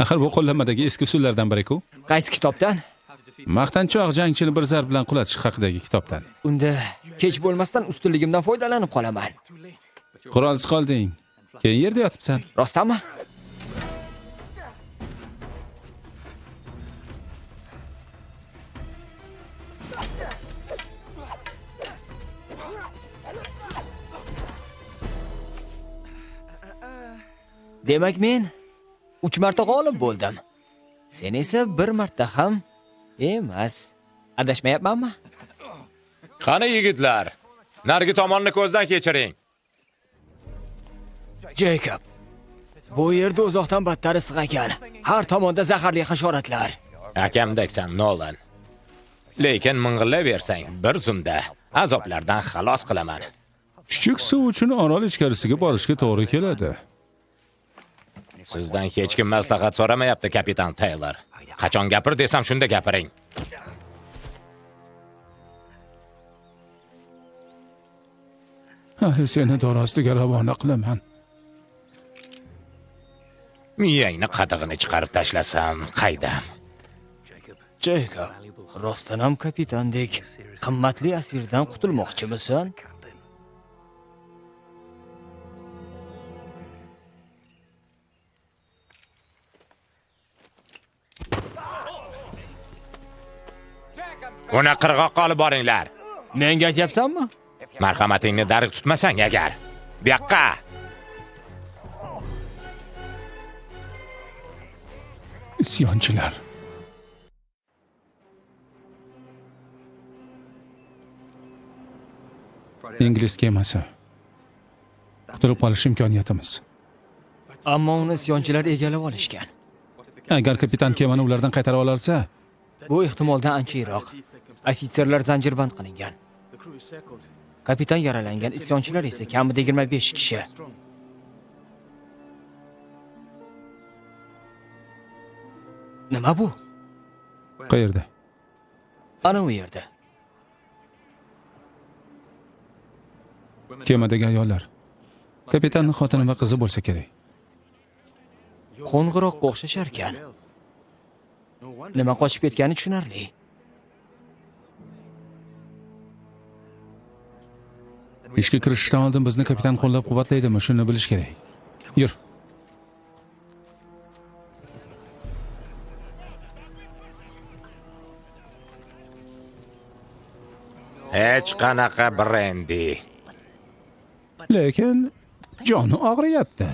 Axir bu qo'llanmadagi eski usullardan biri-ku. Qaysi kitobdan? Maqtanchoq jangchini bir zarb bilan qulatish haqidagi kitobdan. Unda kech bo'lmasdan ustunligimdan foydalanib qolaman. Qurolsiz qolding. Keyin yerda yotibsan. Rostami? Demak men 3 marta g'olib bo'ldim. Sen esa 1 marta ham emas. Adashmayapmanmi? Qani yigitlar, narigi tomonni ko'zdan kechiring. Jacob. Bu yerda uzoqdan battar issiq ekan. Har tomonda zaharli hasharotlar. Akamdaksan, Nolan. Lekin ming'illaversang, bir zumda azoblardan xalos qilaman. Kichik suv uchun orol ichkarisiga borishga to'g'ri keladi. Sizdan hech kim maslahat so'ramayapti, kapitan Taylor. Qachon gapir desam shunda gapiring. Hali seni dorostiga ravona qilaman. Miyangni qatig'ini chiqarib tashlasam, qaydam. Jacob, rostdan ham kapitandek qimmatli asirdan qutulmoqchimisan? Uni qirg'oqqa olib boringlar. Menga aytyapsanmi? Marhamatingni darig' tutmasang agar. Bu yoqqa. Isyonchilar. Ingliz kemasi. Qutulib qolish imkoniyatimiz. Ammo uni isyonchilar egallab olishgan. Agar kapitan kemani ulardan qaytarib olsa, Bu ehtimoldan ancha yiroq. Ofitserlar zanjirband qilingan. Kapitan yaralangan, isyonchilar esa kamida 25 kishi. Nima bu? qayerda? Ana u yerda. Kemadagi ayollar. Kapitanning xotini va qizi bo'lsa kerak. Qo'ng'iroqqa o'xshashar ekan. Nima qochib ketgani tushunarli. Ishga kirishdan oldin bizni kapitan qo'llab-quvvatlaydimi? Shuni bilish kerak. Yur. Hech qanaqa brendi. Lekin joni og'riyapti.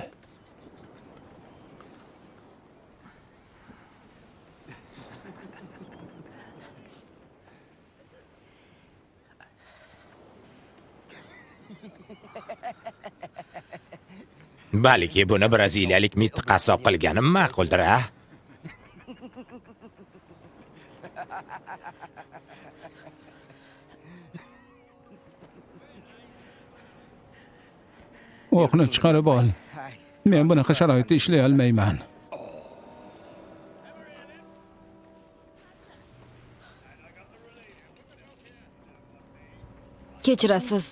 Balki buni braziliyalik mitti qassob qilganim ma'quldir, a? O'qni chiqarib ol. Men bunaqa sharoitda ishlay olmayman. Kechirasiz.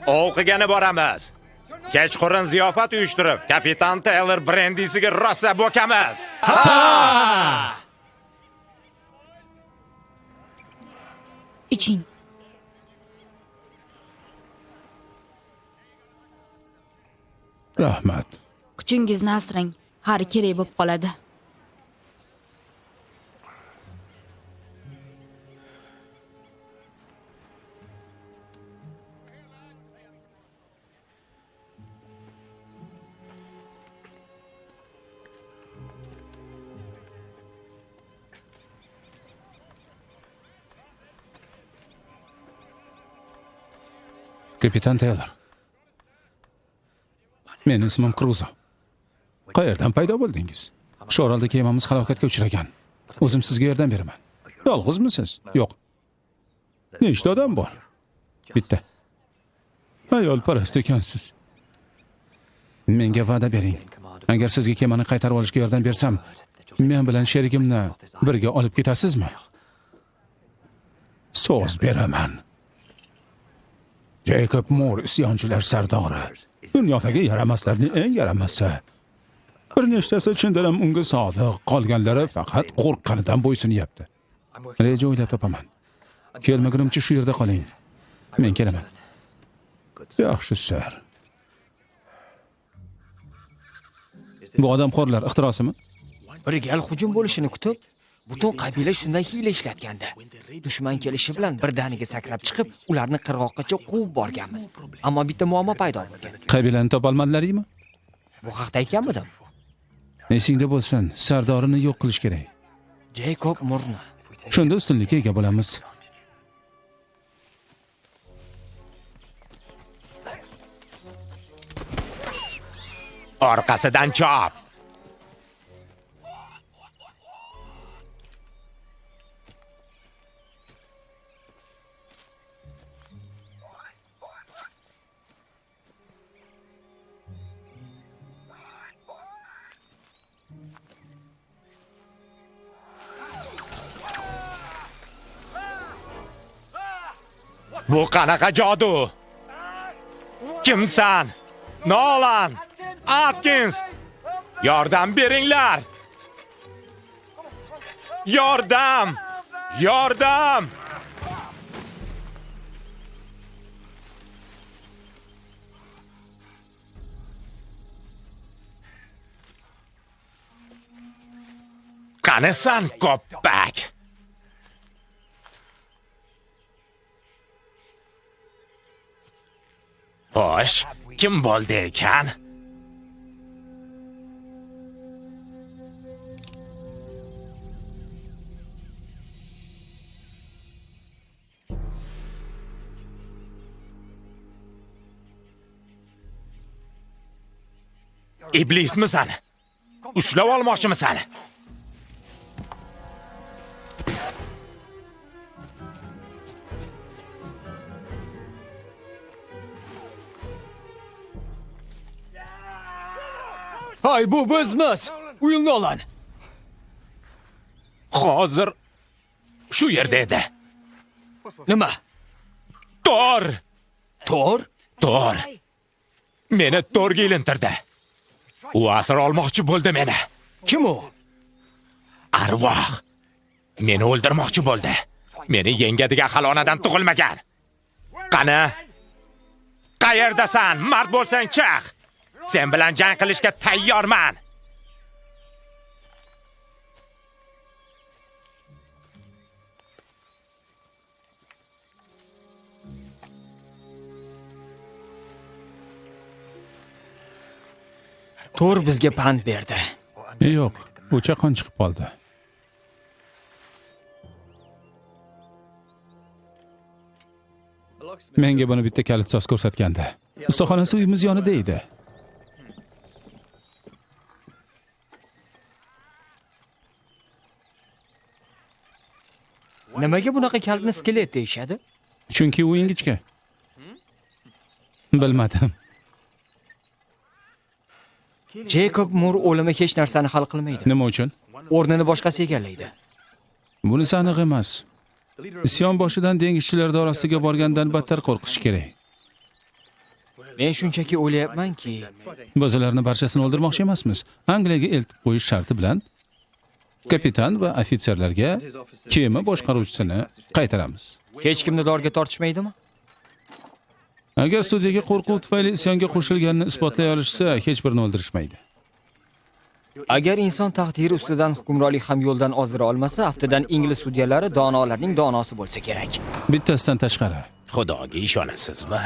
O'qigani boramiz. Kechqurun ziyofat uyushtirib, kapitan Taylor brendisiga rosa bo'kamiz. Iching. Rahmat. Kuchingizni asrang. Har kerak bo'lib qoladi. Kapitan Taylor. Mening ismim Kruzo. Qayerdan paydo bo'ldingiz? Shu orolda kemamiz halokatga uchragan. O'zim sizga yordam beraman. Yolg'izmisiz? Yo'q. Nechta odam bor? Bitta. Ayol parast ekansiz. Menga va'da bering. Agar sizga kemani qaytarib olishga yordam bersam, men bilan sherigimni birga olib ketasizmi? So'z beraman. Jacob Moore isyonchilar sardori. Dunyodagi yaramaslarning eng yaramasi. Bir nechtasi chindan ham unga sodiq, qolganlari faqat qo'rqqanidan bo'ysunyapti. Reja o'ylab topaman. Kelmagunimcha shu yerda qoling. Men kelaman. Yaxshi, sir. Bu odamxo'rlar ixtirosimi? Bir gal hujum bo'lishini kutib, butun qabila shunday hiyla ishlatgandi. Dushman kelishi bilan birdaniga sakrab chiqib, ularni qirg'oqqacha quvib borganmiz. Ammo bitta muammo paydo bo'lgan. Qabilani topolmadlaringmi? Bu haqda aytganmidim? Esingda bo'lsin, sardorini yo'q qilish kerak. Jacob Moorni. Shunda ustunlikka ega bo'lamiz. Orqasidan chop. Bu qanaqa jodu? Kimsan? Nolan, Atkins, yordam beringlar. Yordam! Yordam! Qanasan, koppak? Xo'sh, kim bo'ldi ekan? Iblismisan? Ushlab olmoqchimisan? Hay, bu bizmiz. Will Nolan. Hozir shu yerda edi. Nima? Tor! Tor? Tor! Meni Torga ilintirdi. U asir olmoqchi bo'ldi meni. Kim u? Arvoh. Meni o'ldirmoqchi bo'ldi. Meni yengadigan xalonadan tug'ilmagan. Qani? Qayerdasan? Mard bo'lsang chiq. Sen bilan jang qilishga tayyorman. Tor bizga pand berdi. Yo'q, o'cha qon chiqib qoldi. Menga buni bitta kalitsoz ko'rsatgandi. Ustaxonasi uyimiz yonida edi. Nimaga bunaqa kalitni skelet deyshadi? Chunki u ingichka. Bilmadim. Jacob Moore o'limi hech narsani hal qilmaydi. Nima uchun? O'rnini boshqasi egallaydi. Bunisi aniq emas. Isyon boshidan dengizchilar davrasiga borgandan battar qo'rqish kerak. Men shunchaki o'ylayapmanki, Biz ularni barchasini o'ldirmoqchi emasmiz. Angliyaga eltib qo'yish sharti bilan kapitan va ofitserlarga kema boshqaruvchisini qaytaramiz. hech kimni dorga tortishmaydimi? Agar sudyaga qo'rquv tufayli isyonga qo'shilganini isbotlay olishsa, hech birini o'ldirishmaydi. Agar inson taqdiri ustidan hukmronlik ham yo'ldan ozdira olmasa, aftidan ingliz sudyalari donolarning donosi bo'lsa kerak. Bittasidan tashqari, Xudoga ishonasizmi?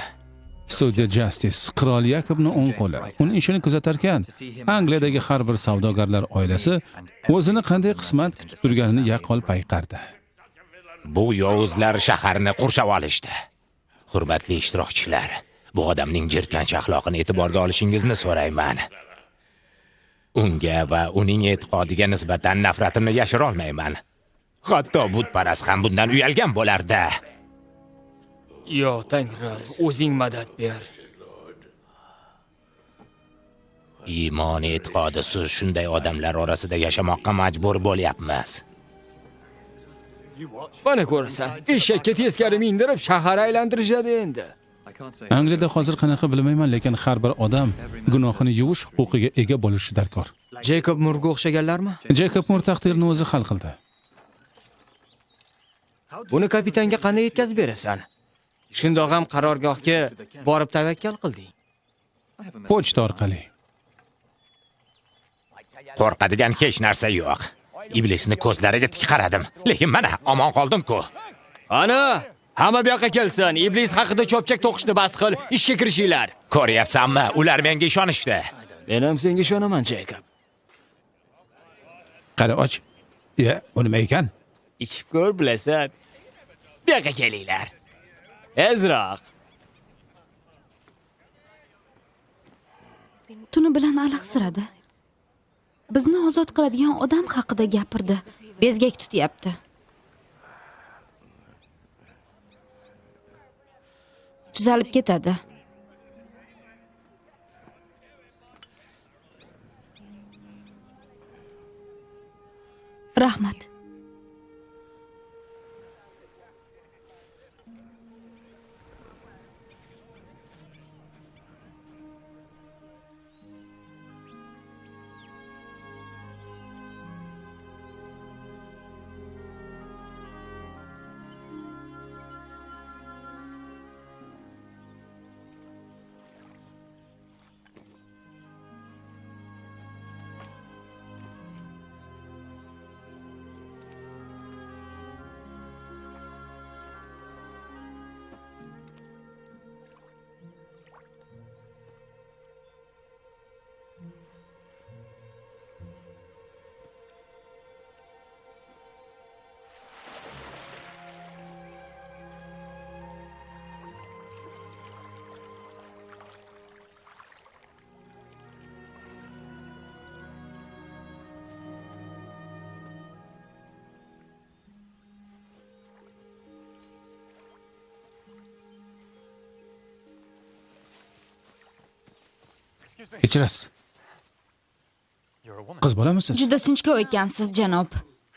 sudya Justice qirol Yakobning o'ng qo'li. Uning ishini kuzatar ekan, Angliyadagi har bir savdogarlar oilasi o'zini qanday qismat kutib turganini yaqqol payqardi. Bu yovuzlar shaharni qurshab olishdi. Hurmatli ishtirokchilar, bu odamning jirkanch axloqini e'tiborga olishingizni so'rayman. Unga va uning e'tiqodiga nisbatan nafratimni yashira olmayman. Hatto butparast ham bundan uyalgan bo'lardi. Yo, Tangrim, o'zing madad ber. Iymon e'tiqodisiz shunday odamlar orasida yashamoqqa majbur bo'lyapmiz. Mana ko'rasan, eshakka teskari mindirib shahar aylantirishadi endi. Angliyada hozir qanaqa bilmayman, lekin har bir odam gunohini yuvish huquqiga ega bo'lishi darkor. Jeykob Murga o'xshaganlarmi? Jeykob Mur taqdirini o'zi hal qildi. Buni kapitanga qanday yetkazib berasan? Shundoq ham qarorgohga borib tavakkal qilding. Pochta orqali. Qo'rqadigan hech narsa yo'q. Iblisni ko'zlariga tik qaradim, lekin mana omon qoldim-ku. Ana, hamma bu yoqqa kelsin. Iblis haqida cho'pchak to'qishni bas qil, ishga kirishinglar. Ko'ryapsanmi? Ular menga ishonishdi. Men ham senga ishonaman, Jeykob. Qara och. Bu nima ekan? Ichib ko'r bilasan. Bu yoqqa kelinglar. Ezroq. Tuni bilan alahsiradi. Bizni ozod qiladigan odam haqida gapirdi. Bezgak tutyapti. Tuzalib ketadi. Rahmat. Kechirasiz. Qiz bolamisiz? Juda sinchkov ekansiz, janob.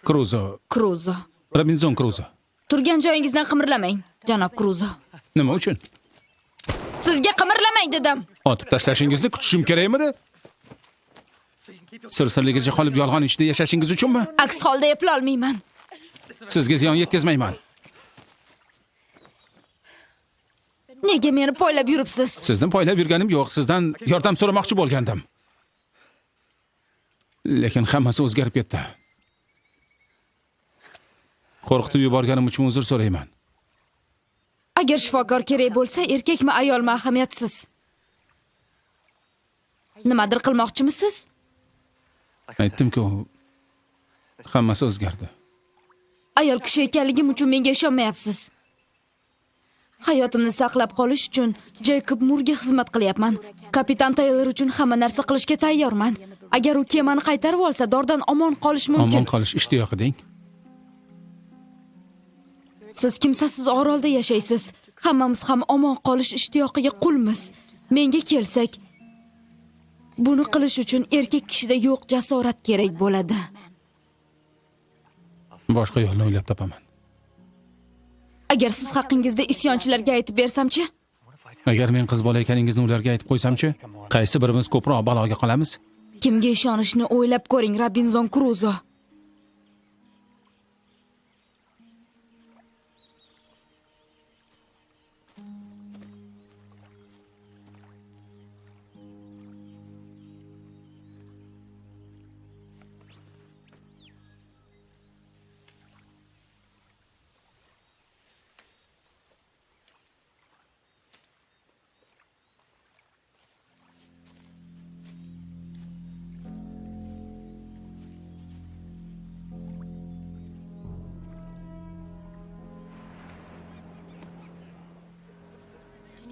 Kruzo. Kruzo. Robinson Kruzo. Turgan joyingizdan qimirlamang, janob Kruzo. Nima uchun? Sizga qimirlamang dedim. Otib tashlashingizni kutishim kerakmidi? Sir-sirligicha qolib yolg'on ichida yashashingiz uchunmi? Aks holda eplay olmayman. Sizga ziyon yetkazmayman. Nega meni poylab yuribsiz? Sizni poylab yurganim yo'q, sizdan yordam so'ramoqchi bo'lgandim. Lekin hammasi o'zgarib ketdi. Qo'rqitib yuborganim uchun uzr so'rayman. Agar shifokor kerak bo'lsa, erkakmi, ayolmi ahamiyatsiz. Nimadir qilmoqchimisiz? Aytdim-ku, hammasi o'zgardi. Ayol kishi ekanligim uchun menga ishonmayapsiz. Hayotimni saqlab qolish uchun Jeykob Murga xizmat qilyapman. Kapitan Taylor uchun hamma narsa qilishga tayyorman. Agar u kemani qaytarib olsa, dordan omon qolish mumkin. Omon qolish ishtiyoqi deng. Siz kimsasiz orolda yashaysiz. Hammamiz ham omon qolish ishtiyoqiga qulmiz. Menga kelsak, buni qilish uchun erkak kishida yo'q jasorat kerak bo'ladi. Boshqa yo'lni o'ylab topaman. Agar siz haqingizda isyonchilarga aytib bersam-chi? Agar men qiz bola ekaningizni ularga aytib qo'ysam-chi, qaysi birimiz ko'proq baloga qolamiz? Kimga ishonishni o'ylab ko'ring, Robinson Kruzo.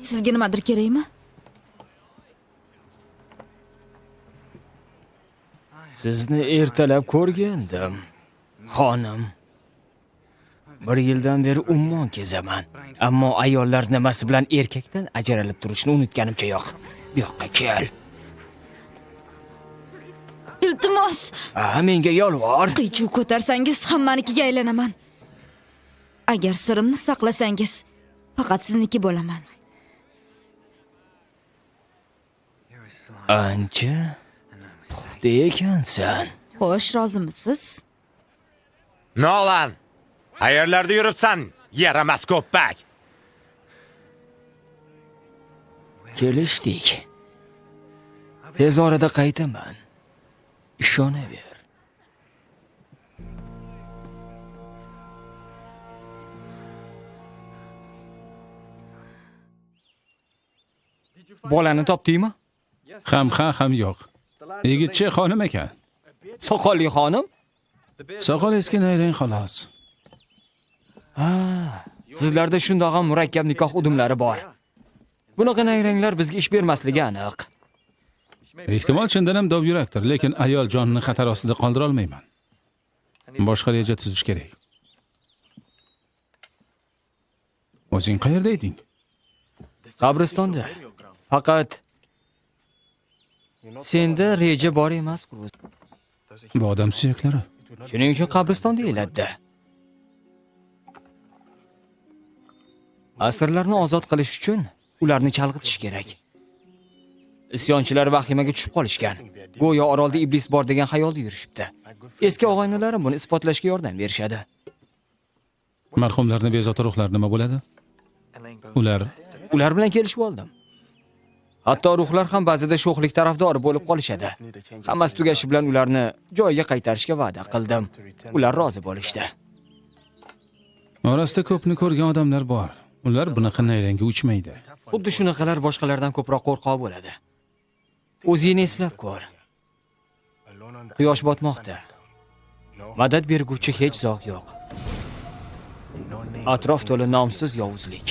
Sizga nimadir kerakmi? Sizni ertalab ko'rgandim, xonim. 1 yildan beri ummon kezaman. Ammo ayollar nimasi bilan erkakdan ajralib turishni unutganimcha yo'q. Bu yoqqa kel. Iltimos, Menga yolvor. qiy-chuv ko'tarsangiz hammanikiga aylanaman. Agar sirimni saqlasangiz, faqat sizniki bo'laman. Ancha puxta ekansan. Xo'sh, rozimisiz? Nolan, qayerlarda yuribsan? Yaramas ko'ppak. Kelishdik. Tez orada qaytaman. Ishonaver. Bolani topdingmi? Ham yo'q. Yigitcha xonim ekan. Soqolli xonim? Soqol eski nayrang xolos. Sizlarda shundoq ham murakkab nikoh udumlari bor. Bunaqa nayranglar bizga ish bermasligi aniq. Ehtimol chindan ham dovyurakdir, lekin ayol jonini xatar ostida qoldira olmayman. Boshqa reja tuzish kerak. O'zing qayerda eding? Qabristonda. Faqat senda reja bor emas-ku. Bu odam suyaklari. Shuning uchun qabriston deyiladi. Asirlarni ozod qilish uchun ularni chalg'itish kerak. Isyonchilar vahimaga tushib qolishgan. Go'yo orolda iblis bor degan xayolda yurishibdi. Eski og'aynalarim buni isbotlashga yordam berishadi. Marhumlarning bezovta ruhlari nima bo'ladi? Ular bilan kelishib oldim. Hatto ruhlar ham ba'zida sho'xlik tarafdori bo'lib qolishadi. Hammasi tugashi bilan ularni joyiga qaytarishga va'da qildim. Ular rozi bo'lishdi. Orasida ko'pni ko'rgan odamlar bor. Ular bunaqa nayrangga uchmaydi. Xuddi shunaqalar boshqalardan ko'proq qo'rqoq bo'ladi. O'zingni eslab ko'r. Quyosh botmoqda. Madad berguvchi hech zog' yo'q. Atrof to'la nomsiz yovuzlik.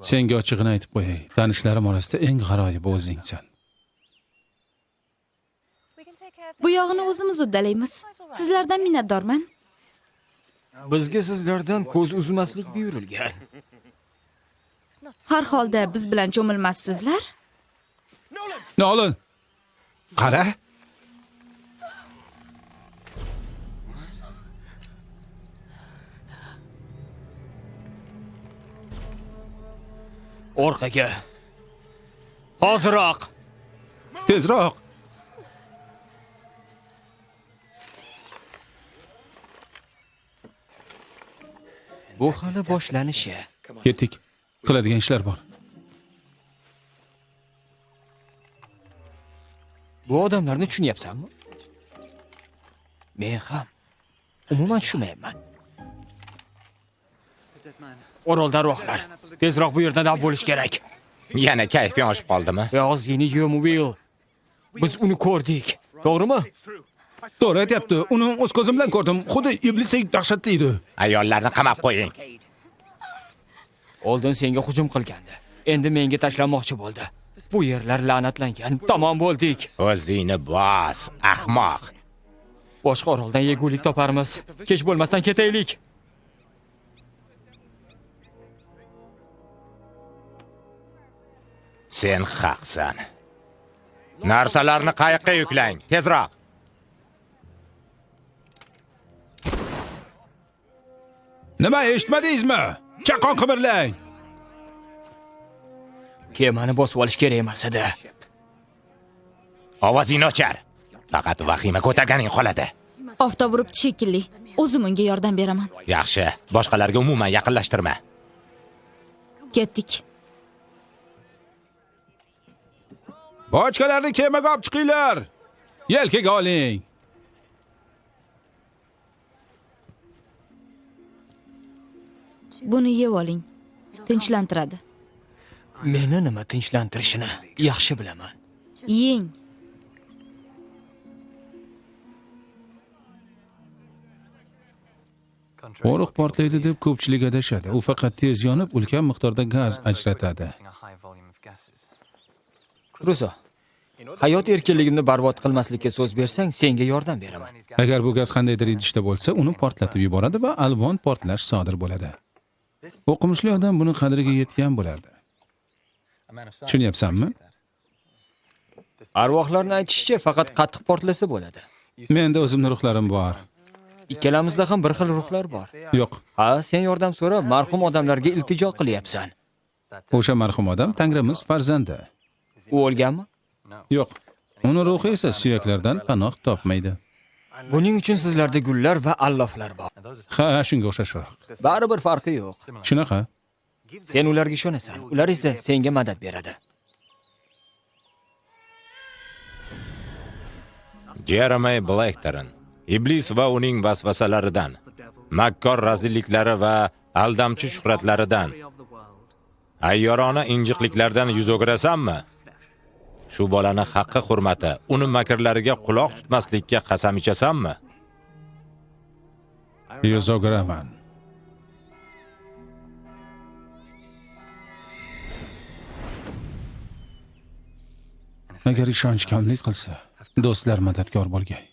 Senga ochig'ini aytib qo'yay. Tanishlarim orasida eng g'aroyib o'zingsan. Bu yog'ini o'zimiz uddalaymiz. Sizlardan minnatdorman. Bizga sizlardan ko'z uzmaslik buyurilgan. Har holda biz bilan cho'milmassizlar. Nolan, qara. Orqaga. Hoziroq. Tezroq. Bu hali boshlanishi. Ketdik. Qiladigan ishlar bor. Bu odamlarni tushunyapsanmi? Men ham umuman tushunmayman. Orolda arvohlar. Tezroq bu yerdan daf bo'lish kerak. Yana kayfing oshib qoldimi? Og'zingni yum, Will. Biz uni ko'rdik. To'g'rimi? To'g'ri aytyapti. Uni o'z ko'zim bilan ko'rdim. Xuddi iblisdek dahshatli edi. Ayollarni qamab qo'ying. Oldin senga hujum qilgandi. Endi menga tashlamoqchi bo'ldi. Bu yerlar la'natlangan. Tamom bo'ldik. O'zingni bos, ahmoq. Boshqa oroldan yegulik toparmiz. Kech bo'lmasdan ketaylik. Sen haqsan. Narsalarni qayiqqa yuklang, tezroq. Nima eshitmadingizmi? Chaqon qimirlang. Kemani bosib olish kerak emas edi. Ovozingni o'chir. Faqat vahima ko'targaning qoladi. Oftob uribdi shekilli. O'zim unga yordam beraman. Yaxshi, boshqalarga umuman yaqinlashtirma. Ketdik. Bochkalarni kemaga olib chiqinglar. Yelkaga oling. Buni yeb oling. Tinchlantiradi. Meni nima tinchlantirishini yaxshi bilaman. Yeng. Porox portlaydi deb ko'pchilik adashadi. U faqat tez yonib, ulkan miqdorda gaz ajratadi. Ruzo, hayot erkinligimni barbod qilmaslikka so'z bersang, senga yordam beraman. Agar bu gaz qandaydir idishda bo'lsa, uni portlatib yuboradi va alvon portlash sodir bo'ladi. O'qimishli odam buni qadriga yetgan bo'lardi. Tushunyapsanmi? Arvohlarning aytishicha, faqat qattiq portlasa bo'ladi. Menda o'zimning ruhlarim bor. Ikkalamizda ham bir xil ruhlar bor. Yo'q, Ha, sen yordam so'rab, marhum odamlarga iltijo qilyapsan. o'sha marhum odam Tangrimiz farzandi. U o'lganmi? Yo'q, uni ruhi esa suyaklardan panoh topmaydi. Buning uchun sizlarda gullar va alloflar bor. Ha, shunga o'xshashroq. Baribir farqi yo'q. Shunaqa. Sen ularga ishonasan, ular esa senga madad beradi. Jeremy Blackburn iblis va uning vasvasalaridan, makkor razilliklari va aldamchi shuhratlaridan, ayyorona injiqliklardan yuz o'girasanmi? Shu bolani haqqi hurmati, uni makrlariga quloq tutmaslikka qasam ichasanmi? Yuz o'giraman. Agar ishonch kamlik qilsa, do'stlar madadkor bo'lgay.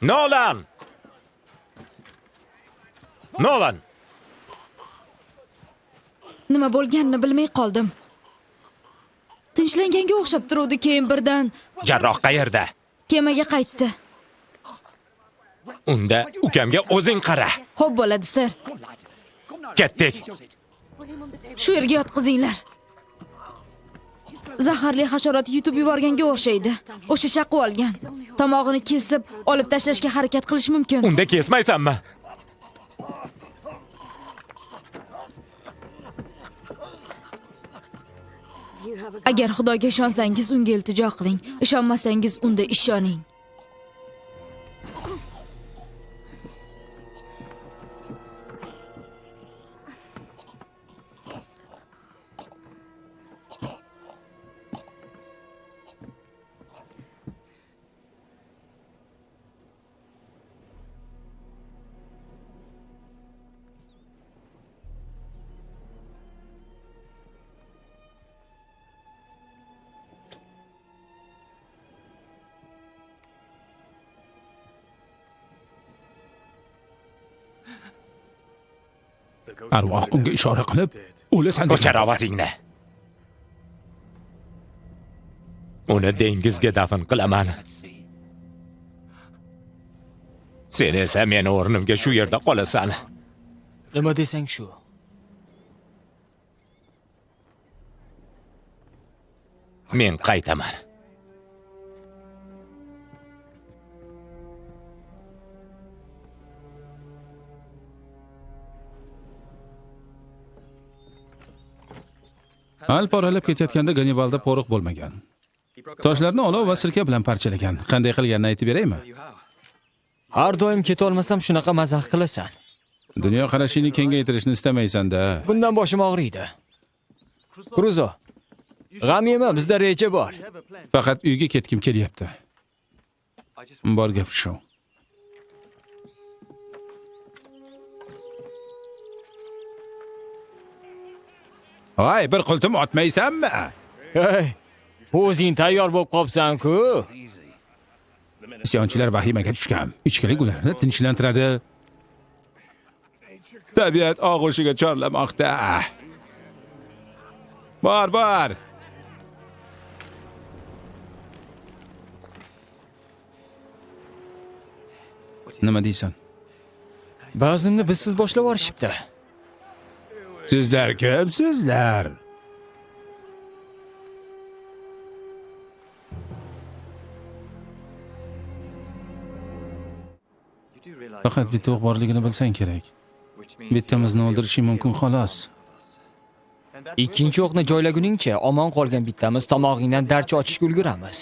Nolan! Nolan! Nima bo'lganini bilmay qoldim. Tinchlanganga o'xshab turuvdi, keyin birdan Jarroh qayerda? kemaga qaytdi. Unda ukamga o'zing qara. Xo'p bo'ladi, sir. Ketdik. Shu yerga yotqizinglar. Zaharli hasharot yutib yuborganga o'xshaydi. O'sha chaqib olgan. Tomog'ini kesib, olib tashlashga harakat qilish mumkin. Unda kesmaysanmi? Agar Xudoga ishonsangiz, unga iltijo qiling. Ishonmasangiz, unda ishoning. Arvoh unga ishora qilib, o'lasan deb. O'char ovozingni. Uni dengizga dafn qilaman. Sen esa meni o'rnimga shu yerda qolasan. Nima desang shu. Men qaytaman. Alp oralab ketayotganda Gannibalda porox bo'lmagan. Toshlarni olov va sirka bilan parchalagan. Qanday qilganini aytib beraymi? Har doim keta olmasam shunaqa mazax qilasan. Dunyo qarashingni kengaytirishni istamaysan-da. Bundan boshim og'riydi. Kruzo, g'am yema, bizda reja bor. Faqat uyga ketkim kelyapti. Bor gap shu. Voy, bir qultum otmaysanmi? Hey, o'zing tayyor bo'lib qopsan-ku. Isyonchilar vahimaga tushgan. Ichkilik ularni tinchlantiradi. Tabiat og'ushiga chorlamoqda. Bor. Nima deysan? Ba'zimni bizsiz boshlab yorishibdi. Sizlar kimsizlar? Faqat bitta o'q borligini bilsang kerak. Bittamizni o'ldirishing mumkin xolos. Ikkinchi o'qni joylaguningcha omon qolgan bittamiz tomog'ingdan darcha ochishga ulguramiz.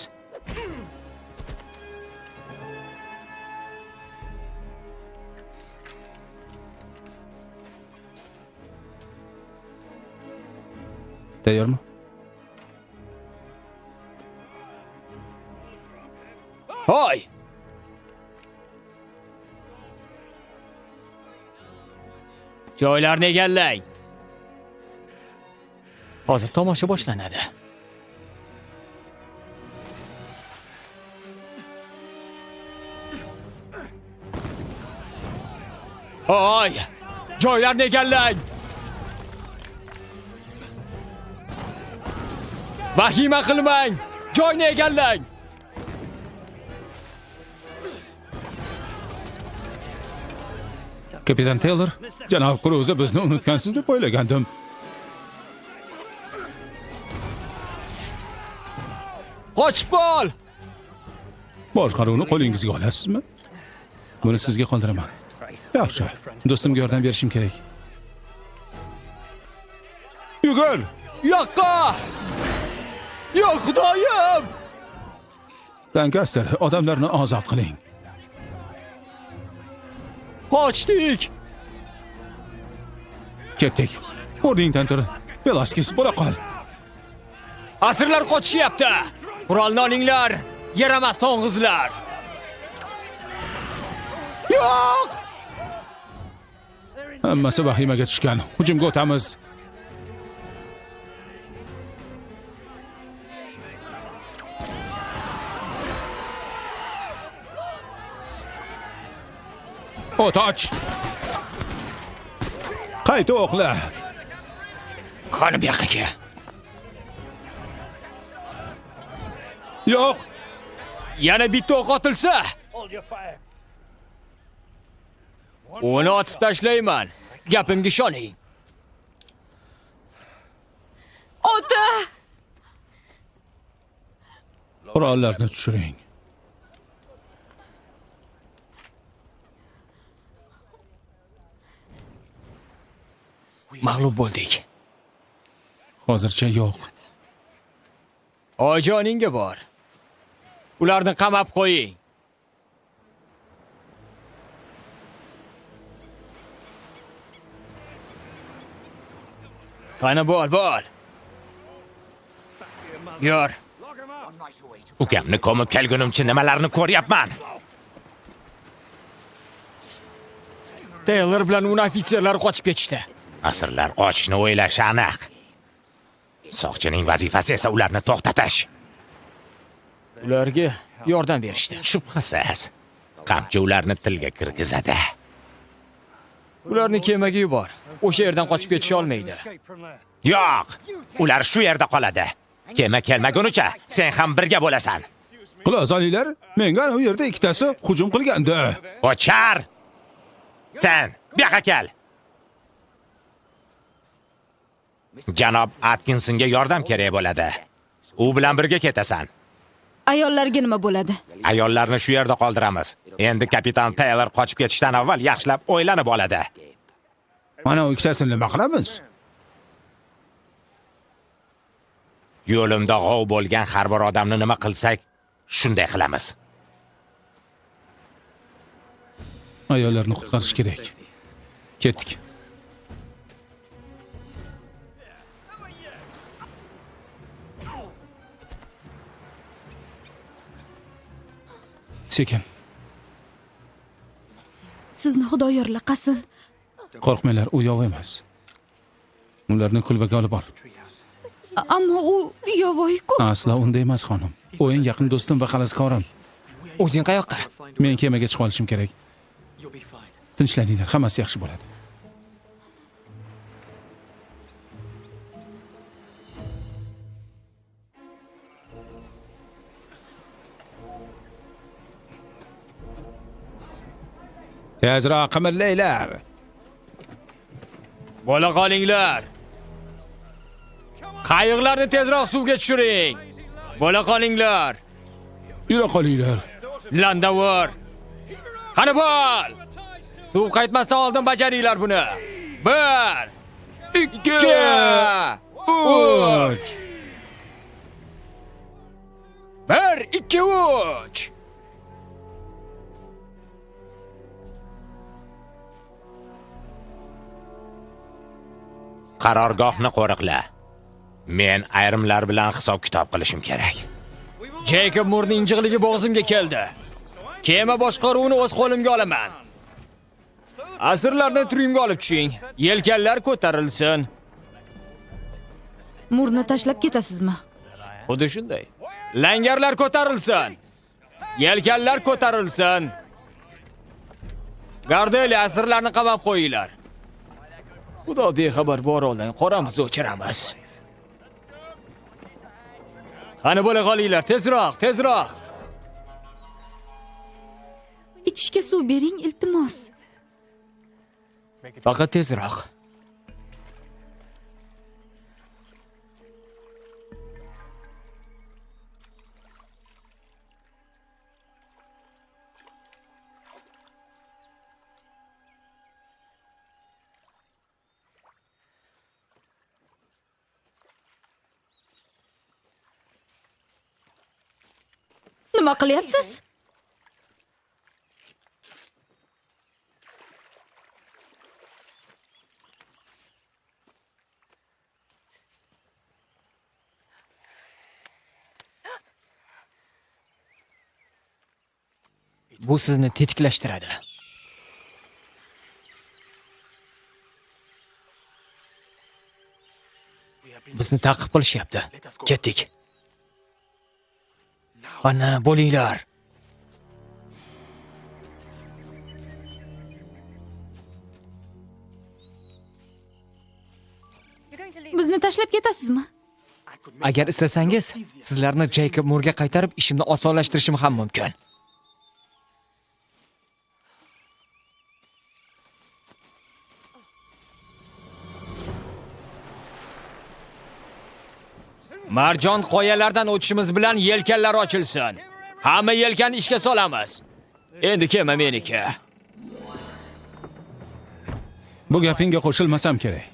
Tayyormi? Hoy! Joylarni egallang. Hozir tomosha boshlanadi. Hoy! Joylarni egallang. Vahima qilmang. Joyni egallang. Kapitan Taylor, janob Kruzi bizni unutgansiz deb o'ylagandim. Qochib qol. Boshqaruvni qo'lingizga olasizmi? Buni sizga qoldiraman. Yaxshi, do'stimga yordam berishim kerak. Yugur! Yoqqa! Yo'q, xudoyim! Lankaster, odamlarni ozod qiling. Qochdik. Ketdik. O'rningdan tur. Velasquez, bo'la qol. Asirlar qochishyapti. Qurolni olinglar. Yaramas to'ng'izlar. Yo'q! Hammasi vahimaga tushgan. Hujumga o'tamiz. O't. Qayta o'qla. Qani bu yoqqa. Yo'q. Yana bitta o'q otilsa, uni otib tashlayman. Gapimga ishoning. Ota! Qurollarni tushiring. Mag'lub bo'ldik. Hozircha yo'q. Ojoningga bor. Ularni qamab qo'ying. Qani bol. Yor. Ukamni ko'mib kelgunimcha nimalarni ko'ryapman? Taylor bilan uni ofitserlar qochib ketishdi. Asirlar qochishni o'ylashi aniq. Soqchining vazifasi esa ularni to'xtatish. Ularga yordam berishdi. Shubhasiz. Qamchi ularni tilga kirgizadi. Ularni kemaga yubor. O'sha yerdan qochib ketisha olmaydi. Yo'q, ular shu yerda qoladi. Kema kelmagunicha sen ham birga bo'lasan. Qulozoninglar, menga u yerda ikkitasi hujum qilgandi. Ochar! Sen bu yoqqa kel. Janob Atkinsonga yordam kerak bo'ladi. U bilan birga ketasan. Ayollarga nima bo'ladi? Ayollarni shu yerda qoldiramiz. Endi kapitan Taylor qochib ketishdan avval yaxshilab o'ylanib oladi. Mana u ikkitasini nima qilamiz? Yo'limda g'ov bo'lgan har bir odamni nima qilsak, shunday qilamiz. Ayollarni qutqarish kerak. Ketdik. Sekin. Sizni Xudo yorlaqasin. Qo'rqmanglar, u yov emas. Ularni kulbaga olib bor. Ammo u yovvoyi-ku. Asla unday emas, xonim. U eng yaqin do'stim va xalaskorim. O'zing qayoqqa? Men kemaga chiqib olishim kerak. Tinchlaninglar, hammasi yaxshi bo'ladi. Tezroq qimirlaylar. Bo'la qolinglar. Qayiqlarni tezroq suvga tushiring. Bo'la qolinglar. Yura qolinglar. Landavor. Qani bol. Suv qaytmasdan oldin bajaringlar buni. 1 2 3 1 2 3 Qarorgohni qo'riqla. Men ayrimlar bilan hisob-kitob qilishim kerak. Jacob Murning injiqligi bo'g'zimga keldi. Kema boshqaruvini o'z qo'limga olaman. Asirlarni turimga olib tushing. Yelkanlar ko'tarilsin. Murni tashlab ketasizmi? Xuddi shunday. Langarlar ko'tarilsin. Yelkanlar ko'tarilsin. Gardeli asirlarni qamab qo'yinglar. Xudo bexabar boroldan qoramizni o'chiramiz. Qani bo'la qolinglar, tezroq, tezroq. Ichishga suv bering, iltimos. Faqat tezroq. Nima qilyapsiz? Bu sizni tetiklashtiradi. Bizni ta'qib qilishyapti. Ketdik. Qani bo'linglar. Bizni tashlab ketasizmi? Agar istasangiz, sizlarni Jacob Murga qaytarib ishimni osonlashtirishim ham mumkin. Marjon qoyalardan o'tishimiz bilan yelkanlar ochilsin. Hamma yelkanni ishga solamiz. Endi kema meniki. Bu gapingga qo'shilmasam kerak.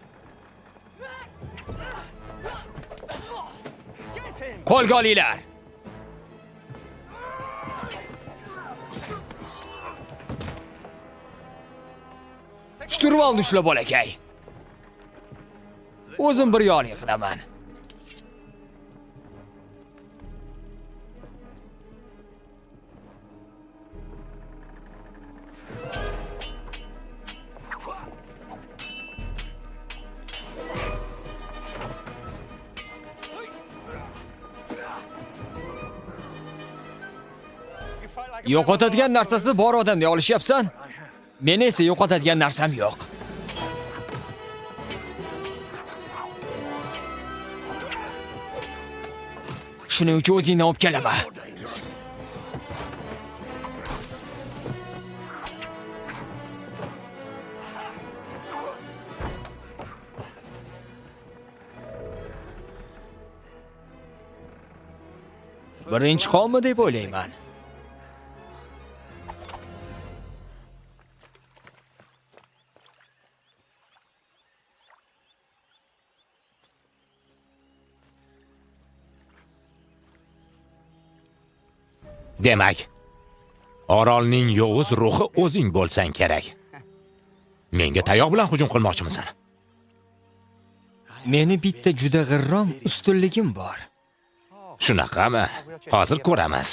Qo'lga olinglar. Shturvalni ushlab olakay. O'zim bir yo'lik qilaman. Yo'qotadigan narsasi bor odamni olishyapsan. Men esa yo'qotadigan narsam yo'q. Shuning uchun o'zingni olib kelaman. Birinchi qonmi deb o'ylayman. Demak, orolning yovuz ruhi o'zing bo'lsang kerak. Menga tayoq bilan hujum qilmoqchimisan? Meni bitta juda g'irrom ustunligim bor. Shunaqami? Hozir ko'ramiz.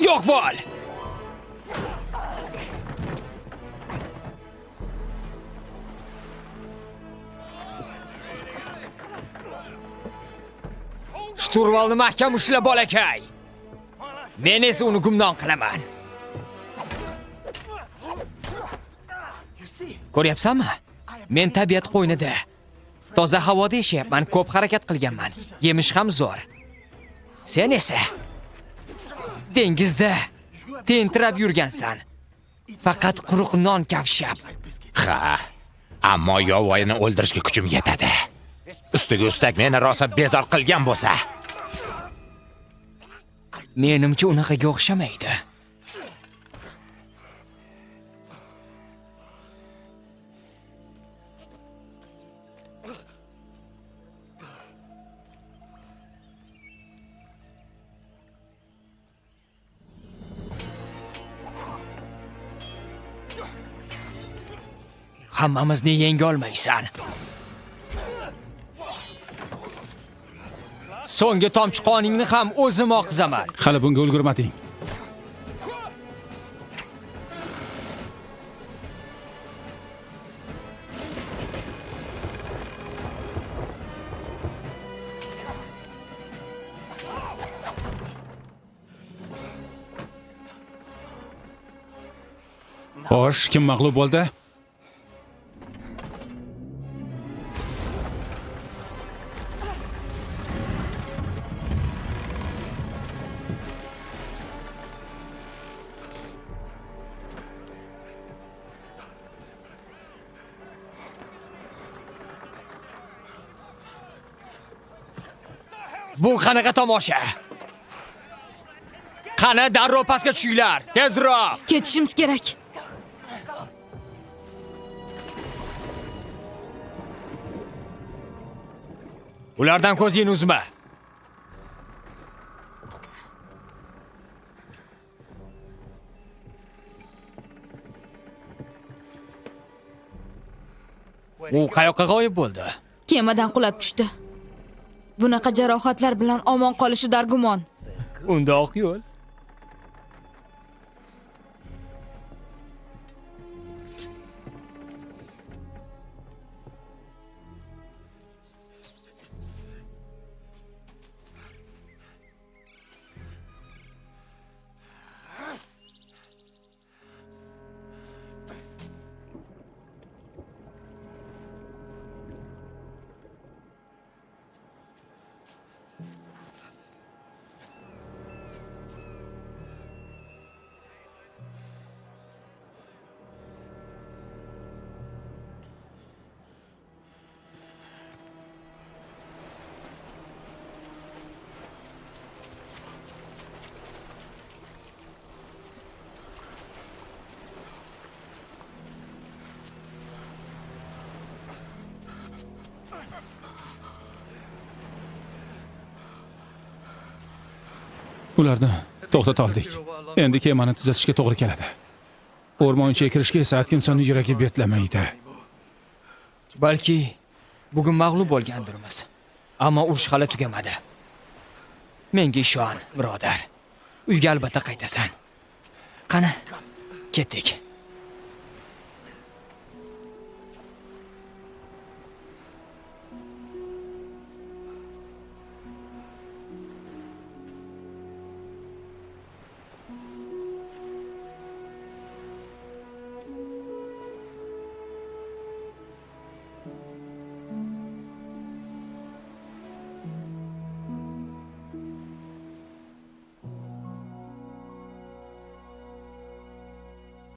Yo'q bo'l. Shturvalni mahkam ushlab olakay. Men esa uni gumdon qilaman. Ko'ryapsanmi? Men tabiat qo'ynida, toza havoda yashayapman, ko'p harakat qilganman. Yemish ham zo'r. Sen esa dengizda tentirab yurgansan. Faqat quruq non kavshab. Ha, ammo yovvoyini o'ldirishga kuchim yetadi. Ustiga ustak meni rosa bezor qilgan bo'lsa, menimcha unaqaga o'xshamaydi. Hammamizni yenga olmaysan. So'nggi tomchi qoningni ham o'zim oqizaman. Hali bunga ulgurmading. Xo'sh, kim mag'lub bo'ldi? Bu qanaqa tomosha? Qani darrov pastga tushinglar, tezroq. Ketishimiz kerak. Ulardan ko'zingni uzma. U qayoqqa g'oyib bo'ldi? Kemadan qulab tushdi. Bunaqa jarohatlar bilan omon qolishi dargumon. Unda oq yo'l. Ularni to'xtata oldik. Endi kemani tuzatishga to'g'ri keladi. O'rmonchiga kirishga esa Atkinsonni yuragi betlamaydi. Balki bugun mag'lub bo'lgandirmiz. Ammo urush hali tugamadi. Menga ishon, birodar. Uyga albatta qaytasan. Qani, ketdik.